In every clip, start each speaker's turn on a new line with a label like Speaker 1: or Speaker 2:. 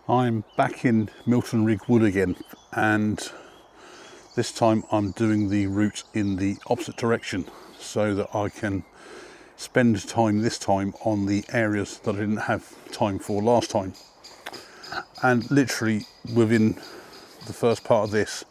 Speaker 1: I'm back in Miltonrigg Wood again, and this time I'm doing the route in the opposite direction so that I can spend time this time on the areas that I didn't have time for last time. And literally within the first part of this,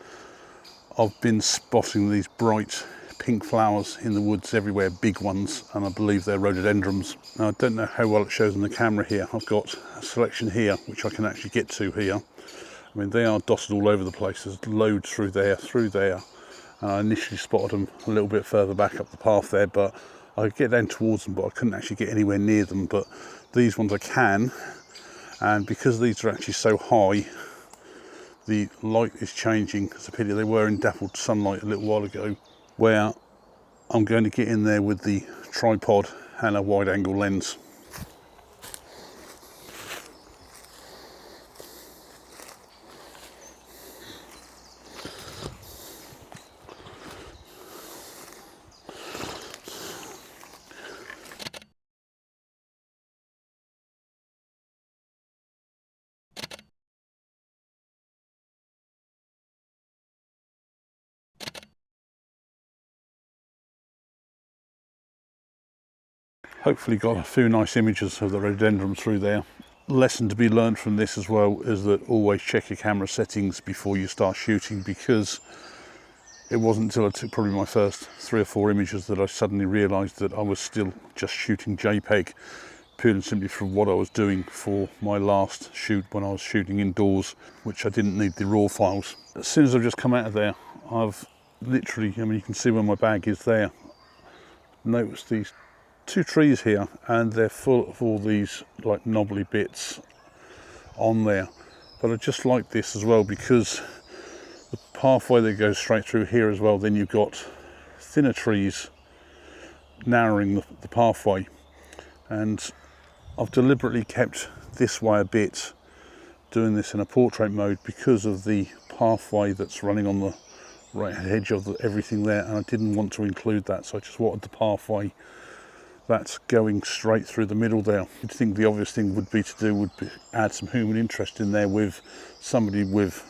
Speaker 1: I've been spotting these bright pink flowers in the woods everywhere, big ones, and I believe they're rhododendrons. Now, I don't know how well it shows on the camera here. I've got a selection here which I can actually get to here. I mean, they are dotted all over the place. There's loads through there, and I initially spotted them a little bit further back up the path there, but I could get down towards them, but I couldn't actually get anywhere near them. But these ones I can, and because these are actually so high, the light is changing. It's a pity they were in dappled sunlight a little while ago, where I'm going to get in there with the tripod and a wide angle lens. Hopefully got a few nice images of the rhododendrons through there. Lesson to be learned from this as well is that always check your camera settings before you start shooting, because it wasn't until I took probably my first 3 or 4 images that I suddenly realised that I was still just shooting JPEG, purely and simply from what I was doing for my last shoot when I was shooting indoors, which I didn't need the raw files. As soon as I've just come out of there, I've literally, I mean, you can see where my bag is there, noticed these 2 trees here, and they're full of all these like knobbly bits on there. But I just like this as well because the pathway that goes straight through here as well, then you've got thinner trees narrowing the pathway, and I've deliberately kept this way a bit, doing this in a portrait mode because of the pathway that's running on the right edge of everything there, and I didn't want to include that, so I just wanted the pathway that's going straight through the middle there. You'd think the obvious thing would be add some human interest in there with somebody with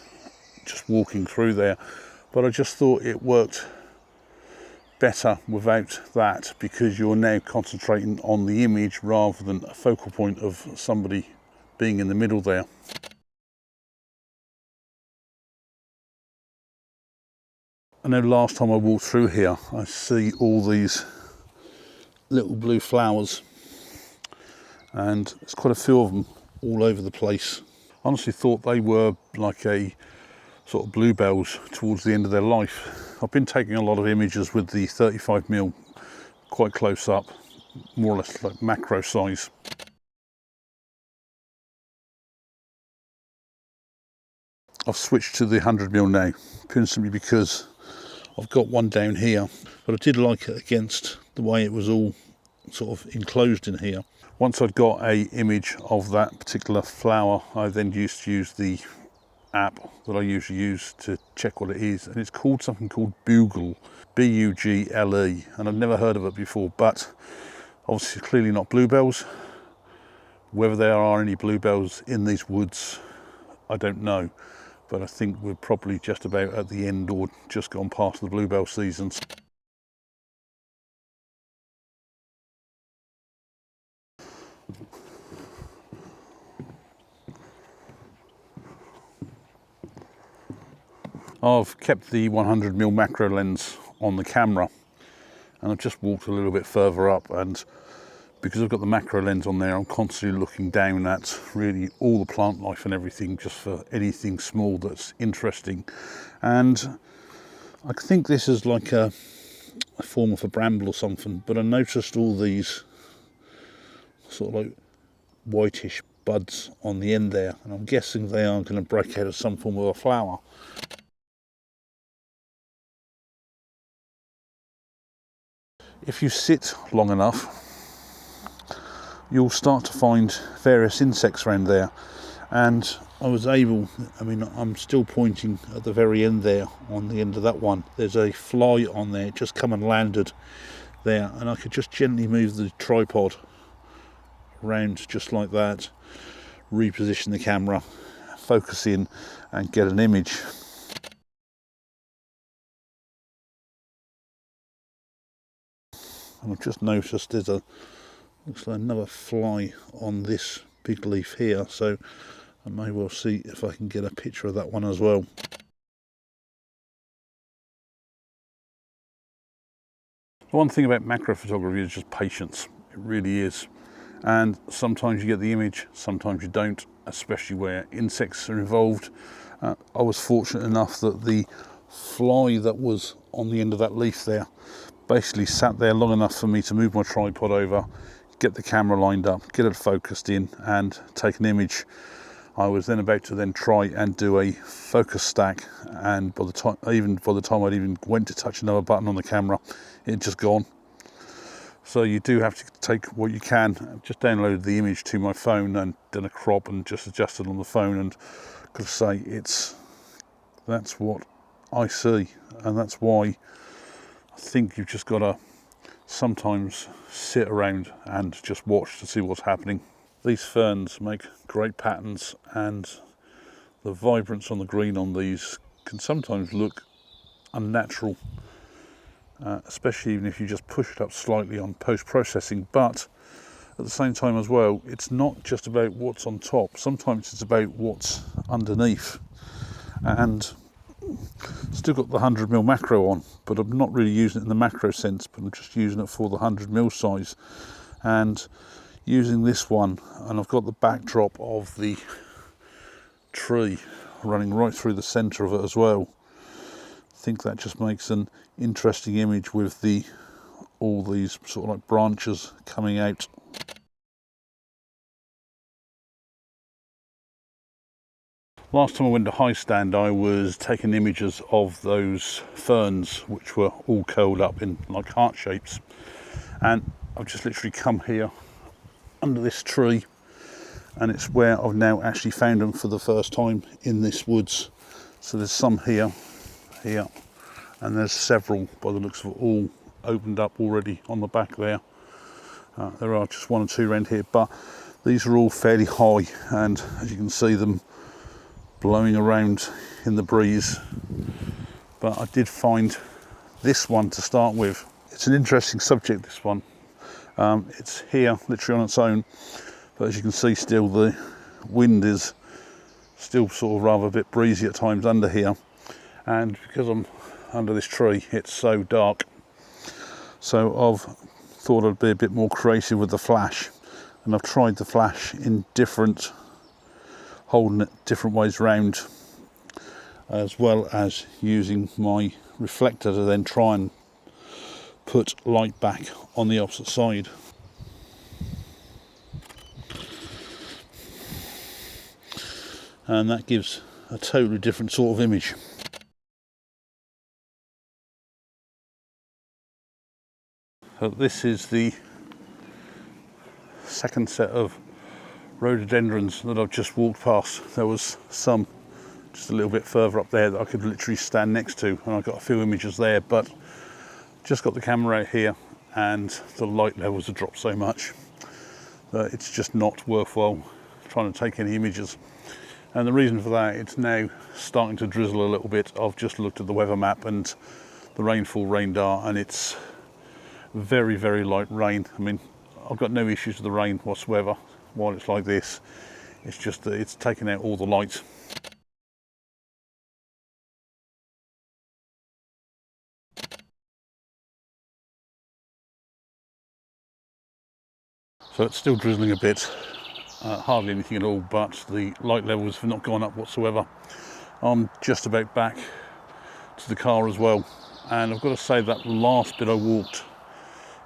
Speaker 1: just walking through there, but I just thought it worked better without that, because you're now concentrating on the image rather than a focal point of somebody being in the middle there. I know last time I walked through here, I see all these little blue flowers, and there's quite a few of them all over the place. I honestly thought they were like a sort of bluebells towards the end of their life. I've been taking a lot of images with the 35mm quite close up, more or less like macro size. I've switched to the 100mm now, purely simply because I've got one down here, but I did like it against the way it was all sort of enclosed in here. Once I'd got a image of that particular flower, I then used to use the app that I usually use to check what it is, and it's called something called Bugle, B-U-G-L-E, and I've never heard of it before, but obviously clearly not bluebells. Whether there are any bluebells in these woods, I don't know, but I think we're probably just about at the end or just gone past the bluebell seasons. I've kept the 100mm macro lens on the camera, and I've just walked a little bit further up, and because I've got the macro lens on there, I'm constantly looking down at really all the plant life and everything, just for anything small that's interesting. And I think this is like a form of a bramble or something, but I noticed all these sort of like whitish buds on the end there, and I'm guessing they are going to break out as some form of a flower. If you sit long enough, you'll start to find various insects around there, and I was able, I mean, I'm still pointing at the very end there, on the end of that one, there's a fly on there, just come and landed there, and I could just gently move the tripod around just like that, reposition the camera, focus in and get an image. And I've just noticed there's looks like another fly on this big leaf here, so I may well see if I can get a picture of that one as well. The one thing about macro photography is just patience. It really is. And sometimes you get the image, sometimes you don't, especially where insects are involved. I was fortunate enough that the fly that was on the end of that leaf there basically sat there long enough for me to move my tripod over, get the camera lined up, get it focused in and take an image. I was then about to then try and do a focus stack, and by the time I'd even went to touch another button on the camera, it had just gone. So you do have to take what you can. I've just downloaded the image to my phone and done a crop and just adjusted on the phone, and got to say that's what I see, and that's why I think you've just got to sometimes sit around and just watch to see what's happening. These ferns make great patterns, and the vibrance on the green on these can sometimes look unnatural, especially even if you just push it up slightly on post-processing. But at the same time as well, it's not just about what's on top, sometimes it's about what's underneath. And still got the 100mm macro on, but I'm not really using it in the macro sense, but I'm just using it for the 100mm size. And using this one, and I've got the backdrop of the tree running right through the center of it as well. I think that just makes an interesting image with all these sort of like branches coming out. Last time I went to high stand, I was taking images of those ferns which were all curled up in like heart shapes, and I've just literally come here under this tree, and it's where I've now actually found them for the first time in this woods. So there's some here, and there's several by the looks of it, all opened up already on the back there. There are just one or two around here, but these are all fairly high, and as you can see them blowing around in the breeze. But I did find this one to start with. It's an interesting subject, this one. It's here literally on its own, but as you can see still the wind is still sort of rather a bit breezy at times under here, and because I'm under this tree it's so dark, so I've thought I'd be a bit more creative with the flash, and I've tried the flash in holding it different ways round, as well as using my reflector to then try and put light back on the opposite side. And that gives a totally different sort of image. So this is the second set of rhododendrons that I've just walked past. There was some just a little bit further up there that I could literally stand next to, and I got a few images there, but just got the camera out here and the light levels have dropped so much that it's just not worthwhile trying to take any images. And the reason for that, it's now starting to drizzle a little bit. I've just looked at the weather map and the rainfall radar, and it's very, very light rain. I mean, I've got no issues with the rain whatsoever while it's like this. It's just that it's taking out all the light. So it's still drizzling a bit, hardly anything at all, but the light levels have not gone up whatsoever. I'm just about back to the car as well, and I've got to say that last bit I walked,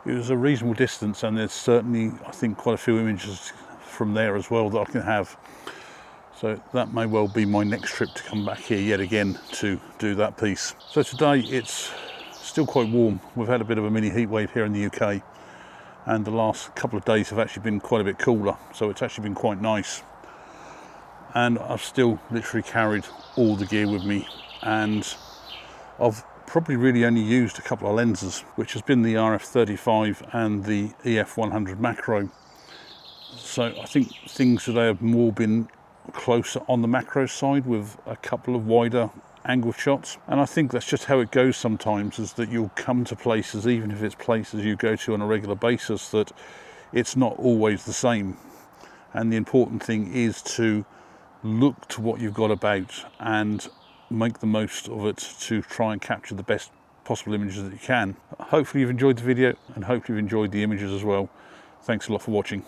Speaker 1: it was a reasonable distance, and there's certainly, I think, quite a few images from there as well that I can have. So that may well be my next trip to come back here yet again to do that piece. So today it's still quite warm. We've had a bit of a mini heat wave here in the UK, and the last couple of days have actually been quite a bit cooler, so it's actually been quite nice. And I've still literally carried all the gear with me, and I've probably really only used a couple of lenses, which has been the RF35 and the EF100 macro. So I think things today have more been closer on the macro side with a couple of wider angle shots. And I think that's just how it goes sometimes, is that you'll come to places, even if it's places you go to on a regular basis, that it's not always the same. And the important thing is to look to what you've got about and make the most of it to try and capture the best possible images that you can. Hopefully you've enjoyed the video, and hopefully you've enjoyed the images as well. Thanks a lot for watching.